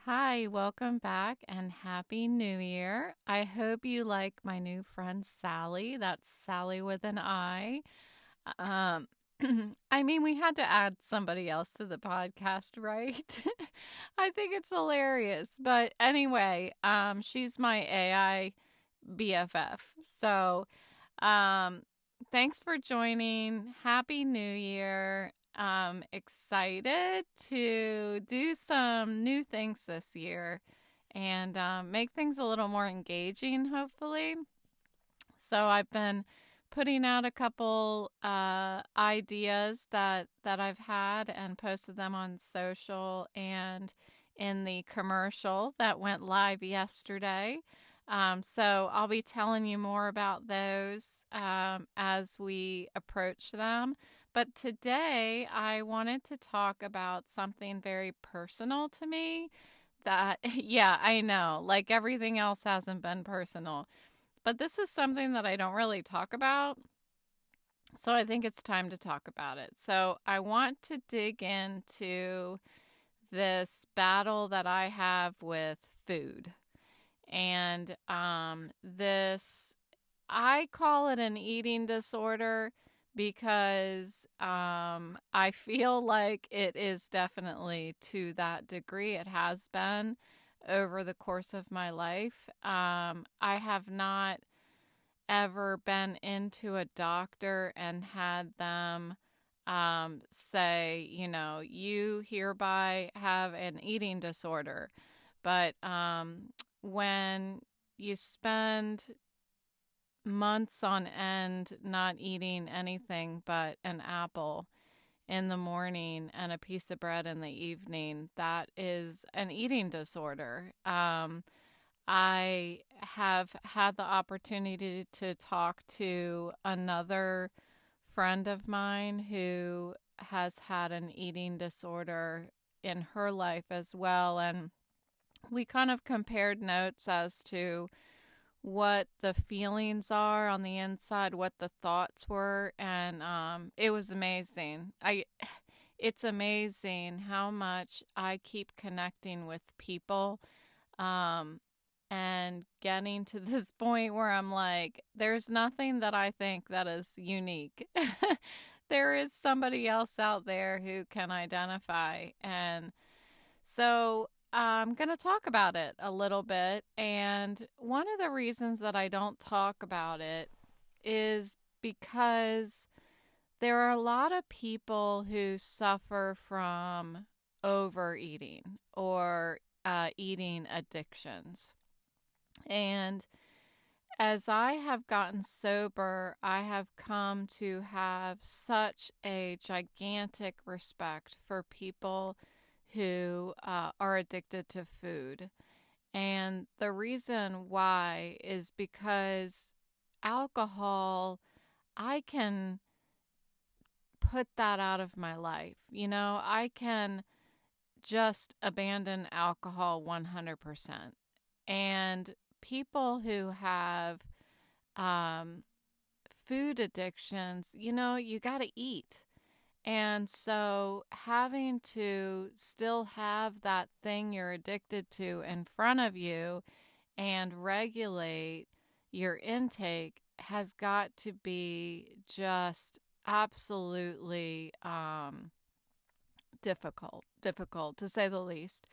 Hi, welcome back and Happy New Year. I hope you like my new friend Sally. That's Sally with an I. Um, I mean, we had to add somebody else to the podcast, right? I think it's hilarious. But anyway, she's my AI BFF. So, um, thanks for joining. Happy New Year. Excited to do some new things this year and make things a little more engaging, hopefully. So I've been putting out a couple ideas that I've had and posted them on social and in the commercial that went live yesterday. So I'll be telling you more about those as we approach them. But today I wanted to talk about something very personal to me that, yeah, I know, like everything else hasn't been personal. But this is something that I don't really talk about. So I think it's time to talk about it. So I want to dig into this battle that I have with food. And I call it an eating disorder because I feel like it is definitely to that degree. It has been over the course of my life. I have not ever been into a doctor and had them say, you hereby have an eating disorder. But when you spend months on end not eating anything but an apple in the morning and a piece of bread in the evening, that is an eating disorder. I have had the opportunity to talk to another friend of mine who has had an eating disorder in her life as well. And we kind of compared notes as to what the feelings are on the inside, what the thoughts were, and it was amazing. It's amazing how much I keep connecting with people um, and getting to this point where I'm like, there's nothing that I think that is unique. There is somebody else out there who can identify. And so I'm going to talk about it a little bit. And one of the reasons that I don't talk about it is because there are a lot of people who suffer from overeating or eating addictions. And as I have gotten sober, I have come to have such a gigantic respect for people who are addicted to food. And the reason why is because alcohol, I can put that out of my life. I can just abandon alcohol 100%. And people who have um, food addictions, you got to eat. And so having to still have that thing you're addicted to in front of you and regulate your intake has got to be just absolutely difficult to say the least.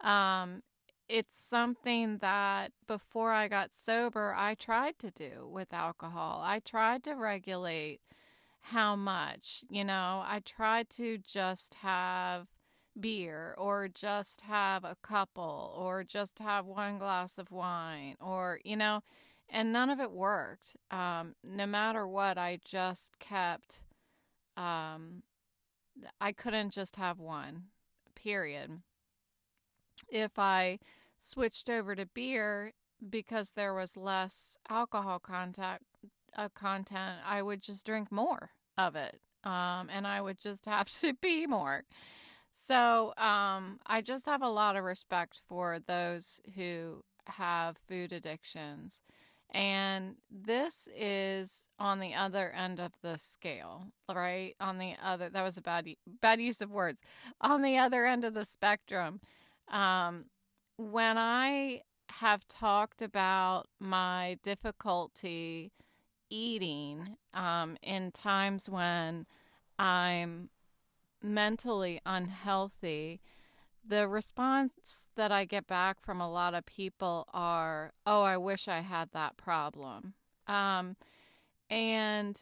Um, it's something that before I got sober, I tried to do with alcohol. I tried to regulate how much, I tried to just have beer or just have a couple or just have one glass of wine or, and none of it worked. No matter what, um, I couldn't just have one, period. If I switched over to beer because there was less alcohol content, I would just drink more of it. And I would just have to be more. So I just have a lot of respect for those who have food addictions. And this is on the other end of the scale, right? That was a bad use of words. On the other end of the spectrum, um, when I have talked about my difficulty eating in times when I'm mentally unhealthy, the response that I get back from a lot of people are, oh, I wish I had that problem. Um, and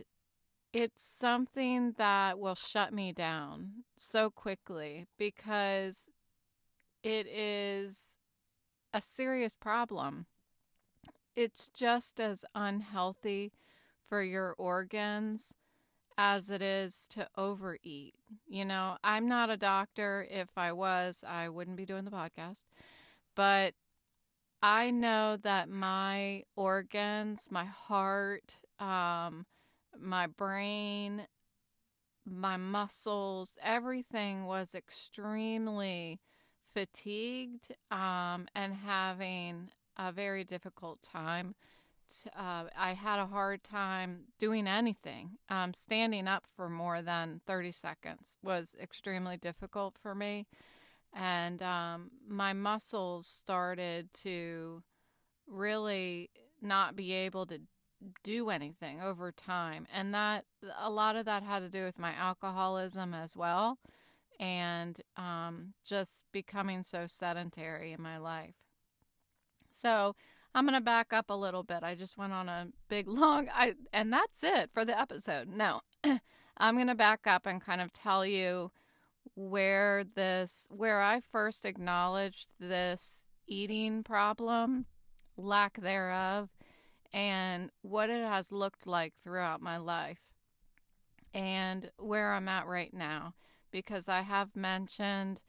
it's something that will shut me down so quickly because it is a serious problem. It's just as unhealthy for your organs as it is to overeat. You know, I'm not a doctor. If I was, I wouldn't be doing the podcast. But I know that my organs, my heart, my brain, my muscles, everything was extremely fatigued and having a very difficult time. I had a hard time doing anything. Standing up for more than 30 seconds was extremely difficult for me. And my muscles started to really not be able to do anything over time. And that a lot of that had to do with my alcoholism as well, and just becoming so sedentary in my life. So I'm going to back up a little bit. I just went on a big long, and that's it for the episode. No, I'm going to back up and kind of tell you where I first acknowledged this eating problem, lack thereof, and what it has looked like throughout my life and where I'm at right now. Because I have mentioned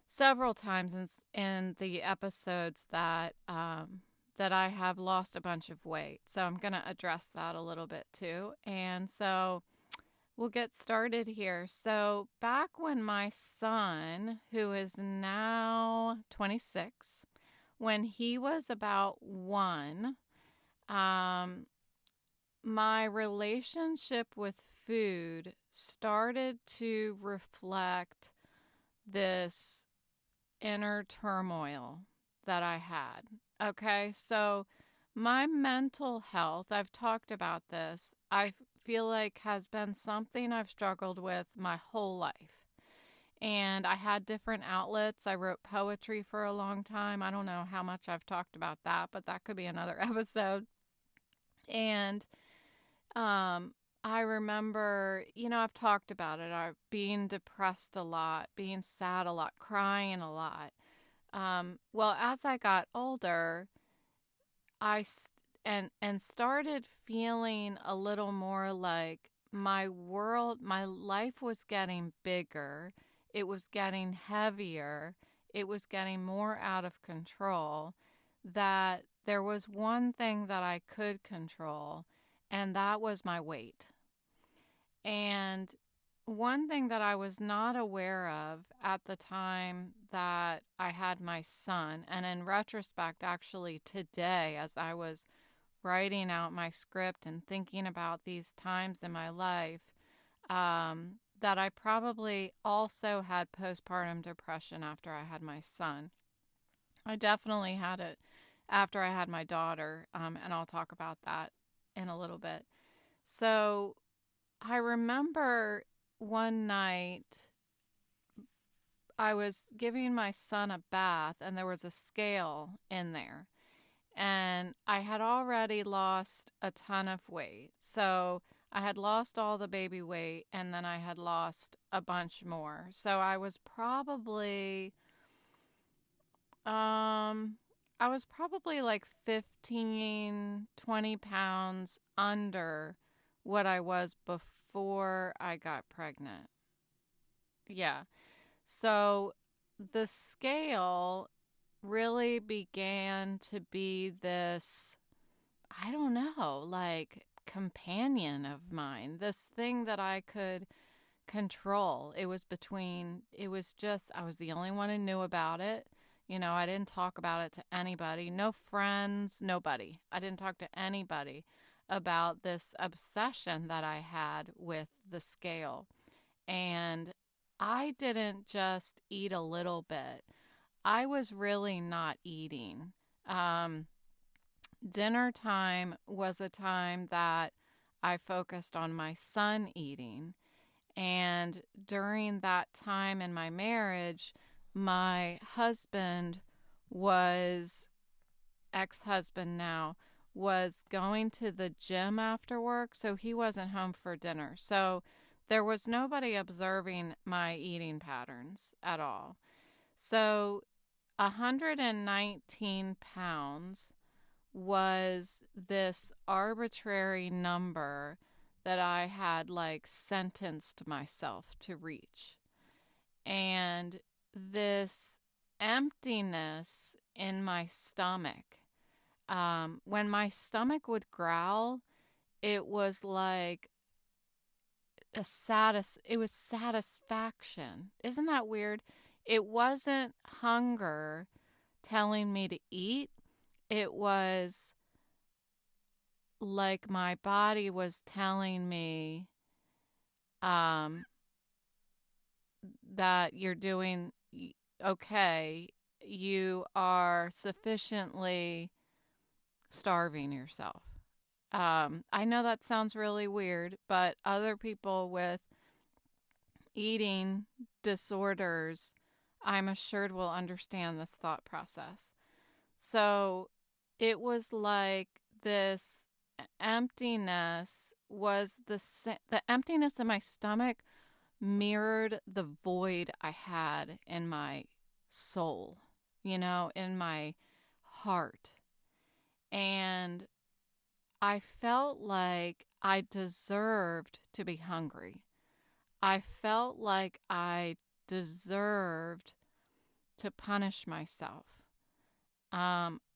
several times in the episodes that I have lost a bunch of weight. So I'm going to address that a little bit too. And so we'll get started here. So back when my son, who is now 26, when he was about 1, um, my relationship with food started to reflect this inner turmoil that I had. Okay, so my mental health, I've talked about this, I feel like has been something I've struggled with my whole life. And I had different outlets. I wrote poetry for a long time. I don't know how much I've talked about that, but that could be another episode. And um, I remember, I've talked about it. Being depressed a lot, being sad a lot, crying a lot. Well, as I got older, I and started feeling a little more like my world, my life was getting bigger. It was getting heavier. It was getting more out of control. That there was one thing that I could control, and that was my weight. And one thing that I was not aware of at the time that I had my son, and in retrospect, actually today, as I was writing out my script and thinking about these times in my life, that I probably also had postpartum depression after I had my son. I definitely had it after I had my daughter, and I'll talk about that in a little bit. So I remember one night I was giving my son a bath and there was a scale in there. And I had already lost a ton of weight. So I had lost all the baby weight and then I had lost a bunch more. So um I was probably like 15, 20 pounds under what I was before I got pregnant. Yeah. So the scale really began to be this, I don't know, like companion of mine, this thing that I could control. It was just, I was the only one who knew about it. I didn't talk about it to anybody, no friends, nobody. I didn't talk to anybody about this obsession that I had with the scale. And I didn't just eat a little bit. I was really not eating. Um, Dinner time was a time that I focused on my son eating. And during that time in my marriage, my husband was, ex husband now, was going to the gym after work. So he wasn't home for dinner. So there was nobody observing my eating patterns at all. So 119 pounds was this arbitrary number that I had like sentenced myself to reach. And this emptiness in my stomach, when my stomach would growl, it was like it was satisfaction. Isn't that weird? It wasn't hunger telling me to eat. It was like my body was telling me um, that you're doing okay. You are sufficiently starving yourself. I know that sounds really weird, but other people with eating disorders, I'm assured, will understand this thought process. So it was like this emptiness was the emptiness in my stomach mirrored the void I had in my soul, in my heart. And I felt like I deserved to be hungry. I felt like I deserved to punish myself.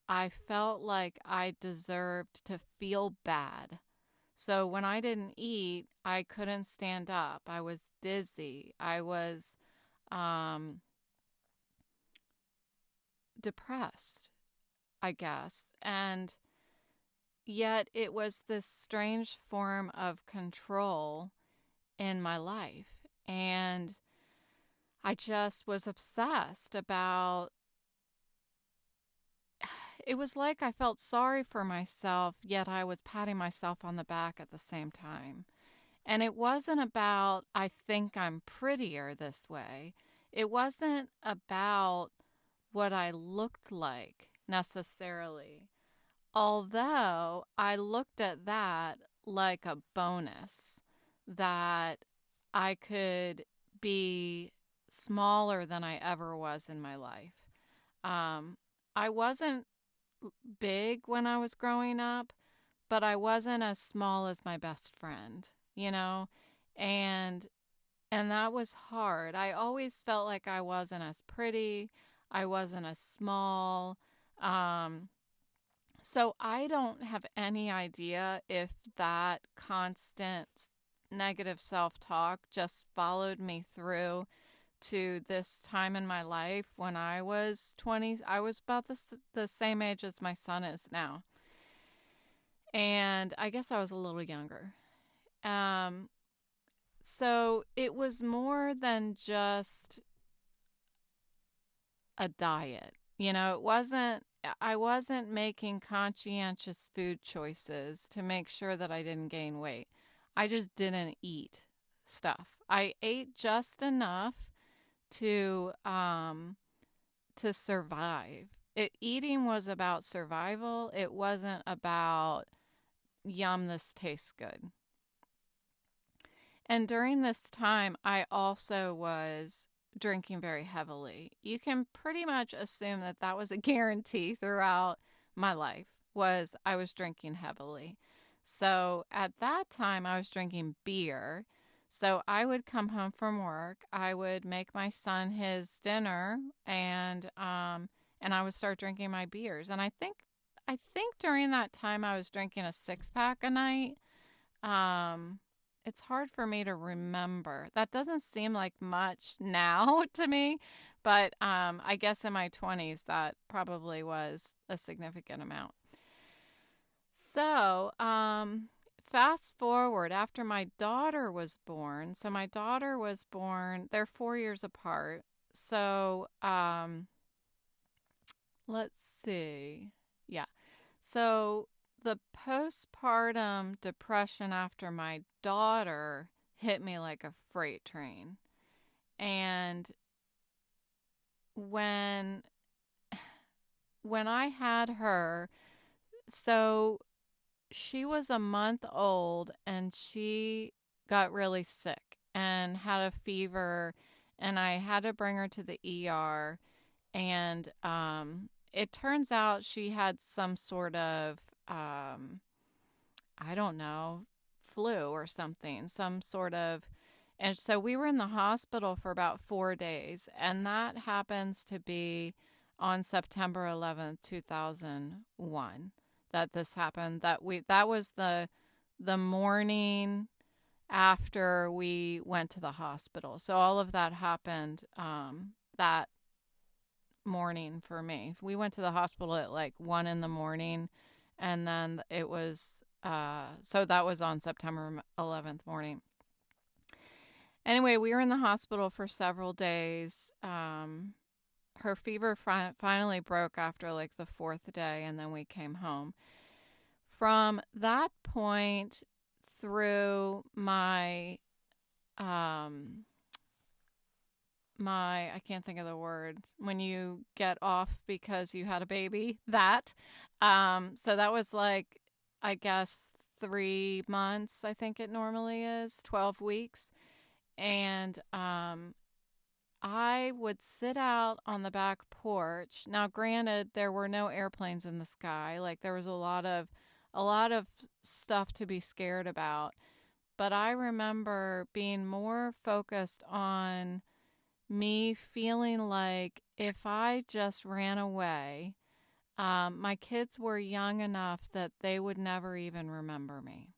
I felt like I deserved to feel bad. So when I didn't eat, I couldn't stand up. I was dizzy. I was um, depressed, I guess. And yet it was this strange form of control in my life. And I just was obsessed about it. Was like I felt sorry for myself, yet I was patting myself on the back at the same time. And it wasn't about, I think I'm prettier this way. It wasn't about what I looked like necessarily. Although I looked at that like a bonus, that I could be smaller than I ever was in my life. Um, I wasn't big when I was growing up, but I wasn't as small as my best friend, you know? And that was hard. I always felt like I wasn't as pretty, I wasn't as small. Um so I don't have any idea if that constant negative self-talk just followed me through to this time in my life when I was 20. I was about the same age as my son is now. And I guess I was a little younger. Um, so it was more than just a diet. I wasn't making conscientious food choices to make sure that I didn't gain weight. I just didn't eat stuff. I ate just enough to survive. Eating was about survival. It wasn't about yum, this tastes good. And during this time, I also was drinking very heavily. You can pretty much assume that that was a guarantee throughout my life, was I was drinking heavily. So at that time, I was drinking beer. So I would come home from work, I would make my son his dinner, and I would start drinking my beers. And I think during that time I was drinking a 6-pack a night. Um, it's hard for me to remember. That doesn't seem like much now to me, but I guess in my 20s that probably was a significant amount. So, fast forward after my daughter was born. So my daughter was born, they're 4 years apart. So, Let's see. Yeah. So the postpartum depression after my daughter hit me like a freight train. And when I had her, so she was a month old and she got really sick and had a fever, and I had to bring her to the ER. And it turns out she had some sort of I don't know, flu or something, some sort of. And so we were in the hospital for about 4 days, and that happens to be on September 11th, 2001, that this happened. That was the morning after we went to the hospital. So all of that happened that morning for me. We went to the hospital at like 1 in the morning, and then it was so that was on September 11th morning. Anyway, we were in the hospital for several days. Her fever finally broke after like the fourth day, and then we came home. From that point through um, my I can't think of the word when you get off because you had a baby, that so that was like, I guess, 3 months. I think it normally is 12 weeks. And I would sit out on the back porch. Now granted, there were no airplanes in the sky. Like, there was a lot of stuff to be scared about, but I remember being more focused on me feeling like if I just ran away, my kids were young enough that they would never even remember me.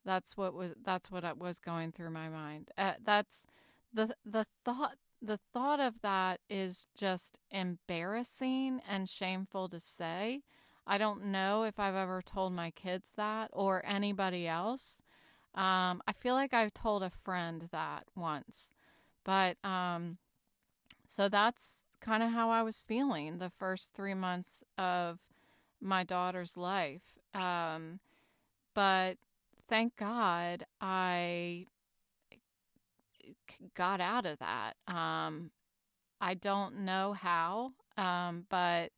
That's what was going through my mind. That's the thought of that is just embarrassing and shameful to say. I don't know if I've ever told my kids that or anybody else. I feel like I've told a friend that once, but so that's kind of how I was feeling the first 3 months of my daughter's life. But thank God I got out of that. I don't know how, but,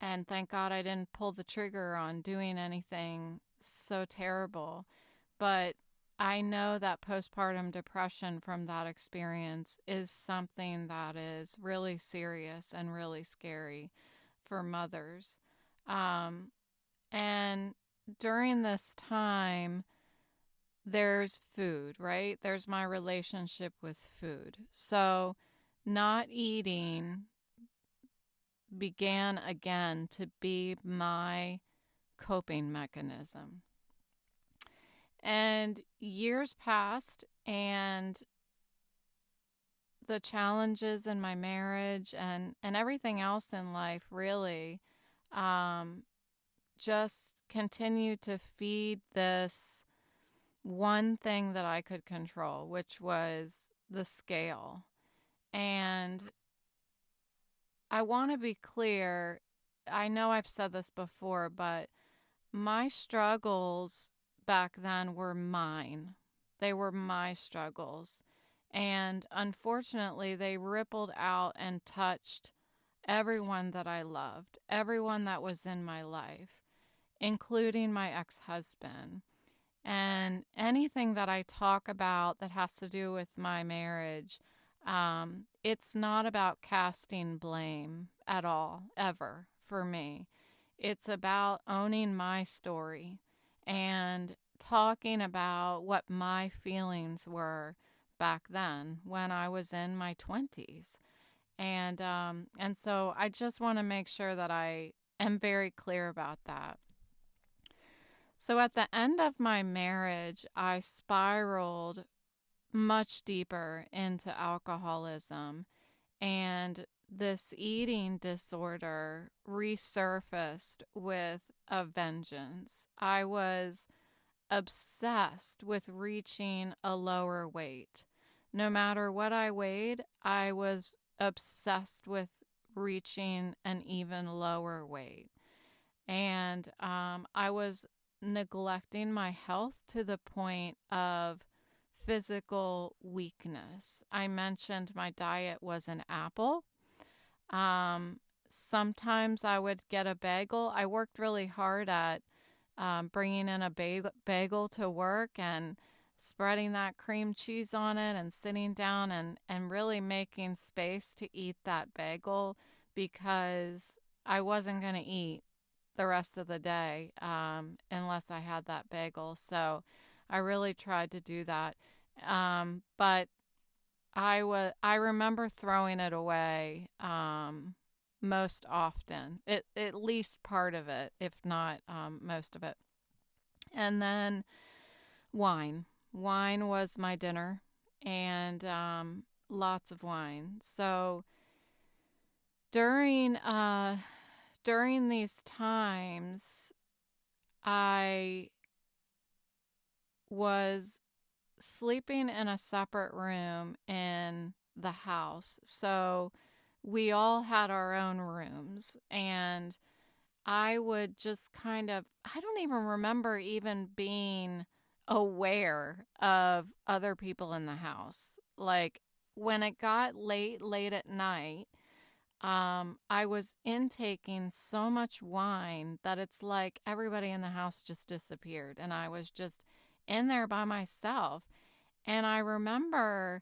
and thank God I didn't pull the trigger on doing anything so terrible. But I know that postpartum depression from that experience is something that is really serious and really scary for mothers. Um, and during this time, there's food, right? There's my relationship with food. So, not eating began again to be my coping mechanism. And years passed, and the challenges in my marriage and everything else in life really um, just continued to feed this one thing that I could control, which was the scale. And I want to be clear. I know I've said this before, but my struggles back then were mine. They were my struggles. And unfortunately, they rippled out and touched everyone that I loved, everyone that was in my life, including my ex husband. And anything that I talk about that has to do with my marriage, it's not about casting blame at all, ever, for me. It's about owning my story and talking about what my feelings were back then when I was in my 20s. And so I just want to make sure that I am very clear about that. So at the end of my marriage, I spiraled much deeper into alcoholism, and this eating disorder resurfaced with a vengeance. I was obsessed with reaching a lower weight. No matter what I weighed, I was obsessed with reaching an even lower weight. And I was neglecting my health to the point of physical weakness. I mentioned my diet was an apple. Um, Sometimes I would get a bagel. I worked really hard at bringing in a bagel to work and spreading that cream cheese on it and sitting down and really making space to eat that bagel because I wasn't going to eat the rest of the day unless I had that bagel. So I really tried to do that. But I remember throwing it away most often, at least part of it, if not most of it. And then wine. Wine was my dinner, and lots of wine. So during during these times, I was sleeping in a separate room in the house. So we all had our own rooms, and I would just kind of, I don't even remember even being aware of other people in the house. Like when it got late at night, I was intaking so much wine that it's like everybody in the house just disappeared, and I was just in there by myself. And I remember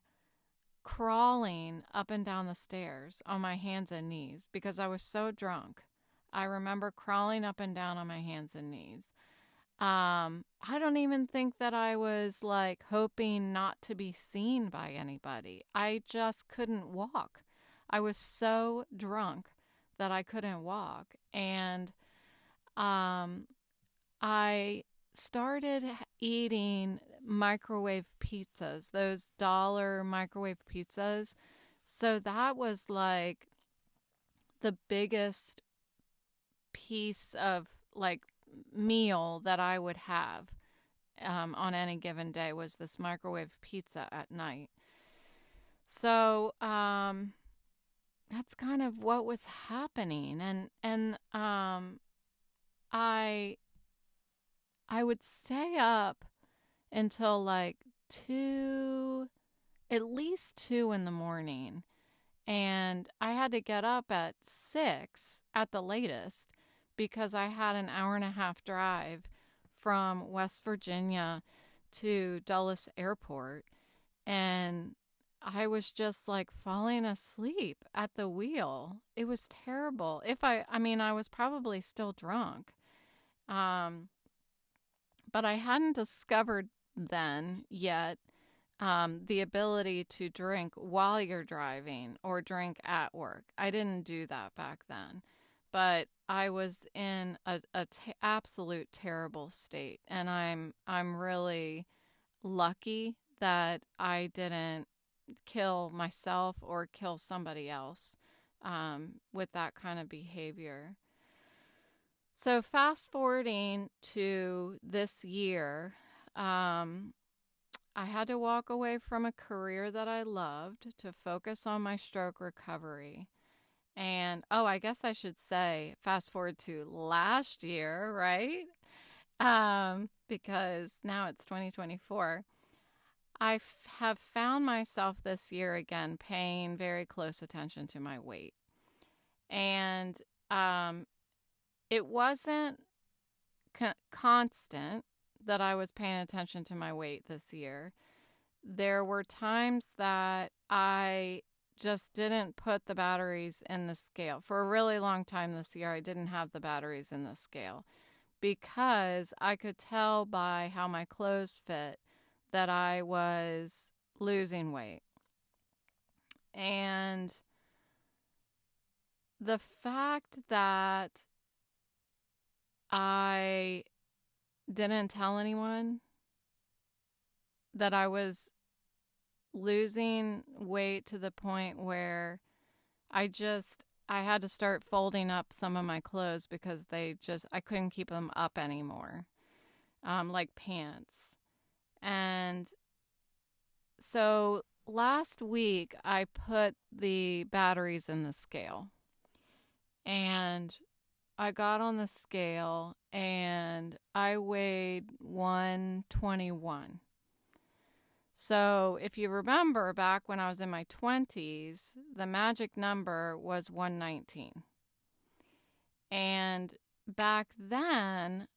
crawling up and down the stairs on my hands and knees because I was so drunk. I remember crawling up and down on my hands and knees. I don't even think that I was like hoping not to be seen by anybody. I just couldn't walk. I was so drunk that I couldn't walk. And um, I started eating microwave pizzas, those dollar microwave pizzas. So that was like the biggest piece of like meal that I would have on any given day was this microwave pizza at night. So that's kind of what was happening, and I I would stay up until like two, at least 2 in the morning. And I had to get up at 6 at the latest because I had an hour and a half drive from West Virginia to Dulles Airport. And I was just like falling asleep at the wheel. It was terrible. I mean, I was probably still drunk. Um, but I hadn't discovered then yet the ability to drink while you're driving or drink at work. I didn't do that back then, but I was in a absolute terrible state, and I'm really lucky that I didn't kill myself or kill somebody else with that kind of behavior. So fast forwarding to this year, I had to walk away from a career that I loved to focus on my stroke recovery. And oh, I guess I should say fast forward to last year, right? Because now it's 2024. Have found myself this year again paying very close attention to my weight. And um, it wasn't constant that I was paying attention to my weight this year. There were times that I just didn't put the batteries in the scale. For a really long time this year, I didn't have the batteries in the scale because I could tell by how my clothes fit that I was losing weight. And the fact that I didn't tell anyone that I was losing weight to the point where I had to start folding up some of my clothes because I couldn't keep them up anymore, like pants. And so last week I put the batteries in the scale. and I got on the scale and I weighed 121. So if you remember back when I was in my 20s, the magic number was 119. And back then,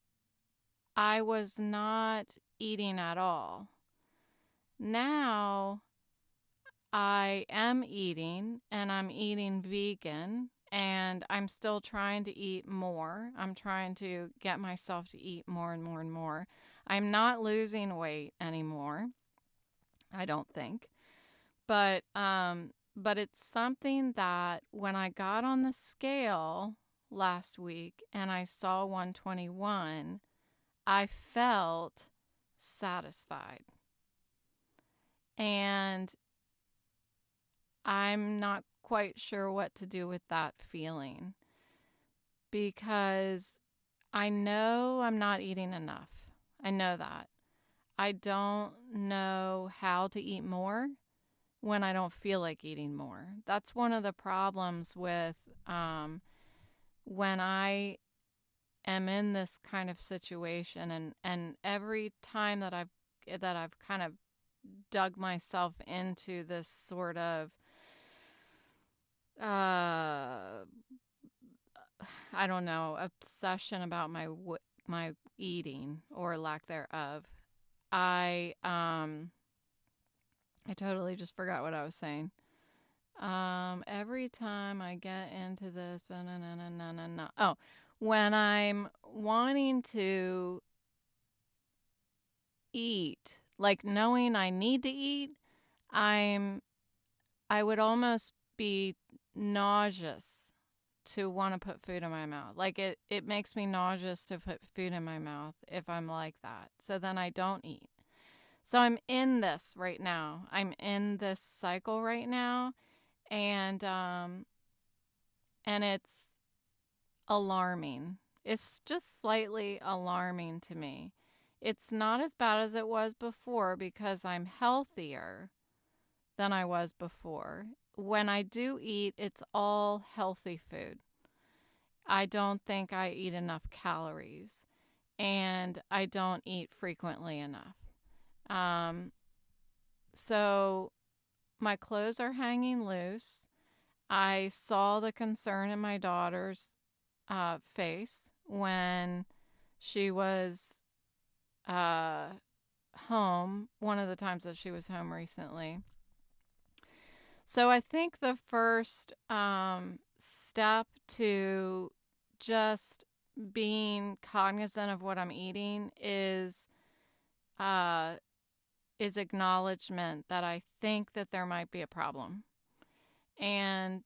I was not eating at all. Now, I am eating, and I'm eating vegan, and I'm still trying to eat more. I'm trying to get myself to eat more and more and more. I'm not losing weight anymore, I don't think. But it's something that when I got on the scale last week and I saw 121, I felt satisfied. And I'm not quite sure what to do with that feeling because I know I'm not eating enough. I know that. I don't know how to eat more when I don't feel like eating more. That's one of the problems with when I am in this kind of situation, and every time that I've kind of dug myself into this sort of I don't know, obsession about my eating or lack thereof. I totally just forgot what I was saying. Every time I get into this, oh, when I'm wanting to eat, like knowing I need to eat, I would almost be nauseous to want to put food in my mouth. Like it makes me nauseous to put food in my mouth if I'm like that. So then I don't eat. So I'm in this right now. I'm in this cycle right now, and it's alarming. It's just slightly alarming to me. It's not as bad as it was before because I'm healthier than I was before. When I do eat, it's all healthy food. I don't think I eat enough calories, and I don't eat frequently enough. So my clothes are hanging loose. I saw the concern in my daughter's face when she was home, one of the times that she was home recently. So I think the first step to just being cognizant of what I'm eating is acknowledgement that I think that there might be a problem. And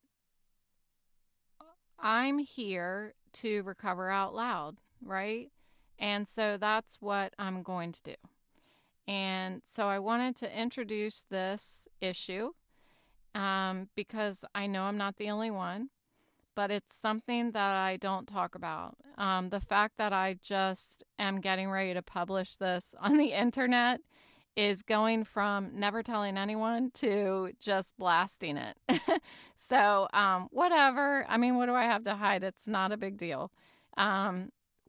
I'm here to recover out loud, right? And so that's what I'm going to do. And so I wanted to introduce this issue because I know I'm not the only one, but it's something that I don't talk about. The fact that I just am getting ready to publish this on the internet is going from never telling anyone to just blasting it. So, whatever. I mean, what do I have to hide? It's not a big deal.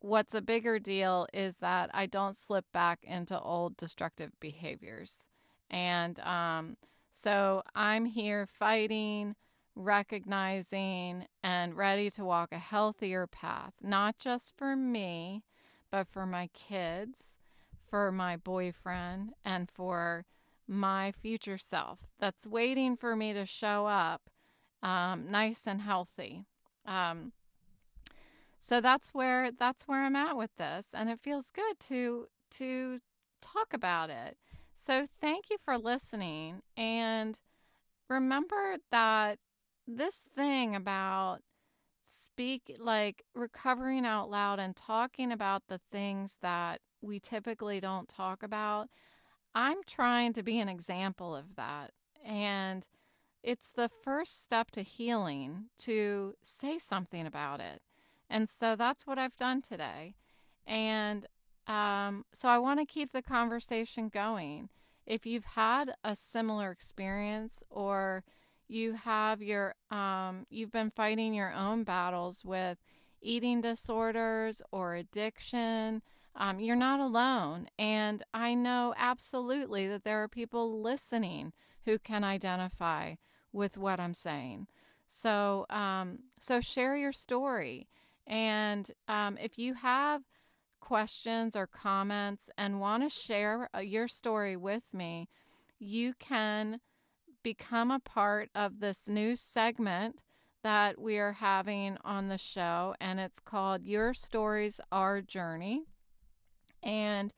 What's a bigger deal is that I don't slip back into old destructive behaviors. And so I'm here fighting, recognizing, and ready to walk a healthier path, not just for me, but for my kids, for my boyfriend, and for my future self that's waiting for me to show up nice and healthy. So that's where I'm at with this, and it feels good to talk about it. So thank you for listening, and remember that this thing about recovering out loud and talking about the things that we typically don't talk about, I'm trying to be an example of that. And it's the first step to healing to say something about it. And so that's what I've done today. And so I want to keep the conversation going. If you've had a similar experience, or you have you've been fighting your own battles with eating disorders or addiction. You're not alone. And I know absolutely that there are people listening who can identify with what I'm saying. So share your story. And if you have questions or comments and want to share your story with me, you can become a part of this new segment that we are having on the show, and it's called Your Stories, Our Journey. And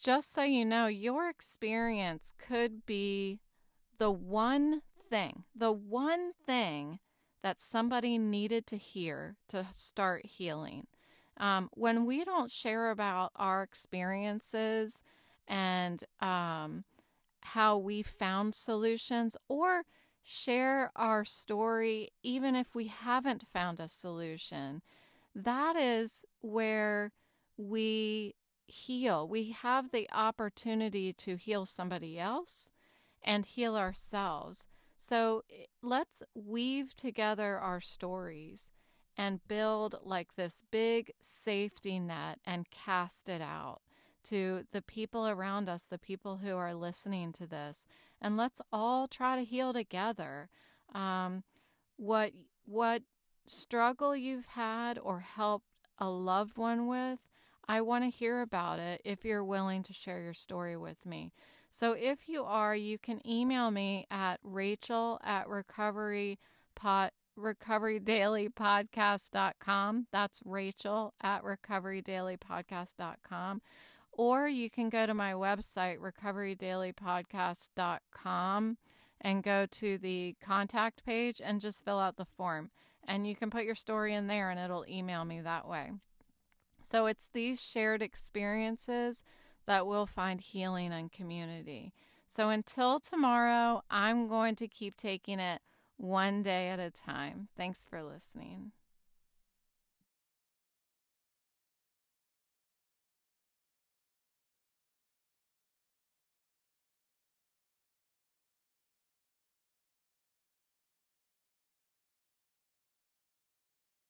just so you know, your experience could be the one thing that somebody needed to hear to start healing. When we don't share about our experiences and how we found solutions, or share our story even if we haven't found a solution, that is where we heal. We have the opportunity to heal somebody else and heal ourselves. So let's weave together our stories and build like this big safety net and cast it out to the people around us, the people who are listening to this. And let's all try to heal together. Um, what what struggle you've had or helped a loved one with, I want to hear about it if you're willing to share your story with me. So if you are, you can email me at Rachel at recoverydailypodcast.com. That's Rachel at recoverydailypodcast.com. Or you can go to my website, recoverydailypodcast.com, and go to the contact page and just fill out the form. And you can put your story in there and it'll email me that way. So it's these shared experiences that will find healing and community. So until tomorrow, I'm going to keep taking it one day at a time. Thanks for listening.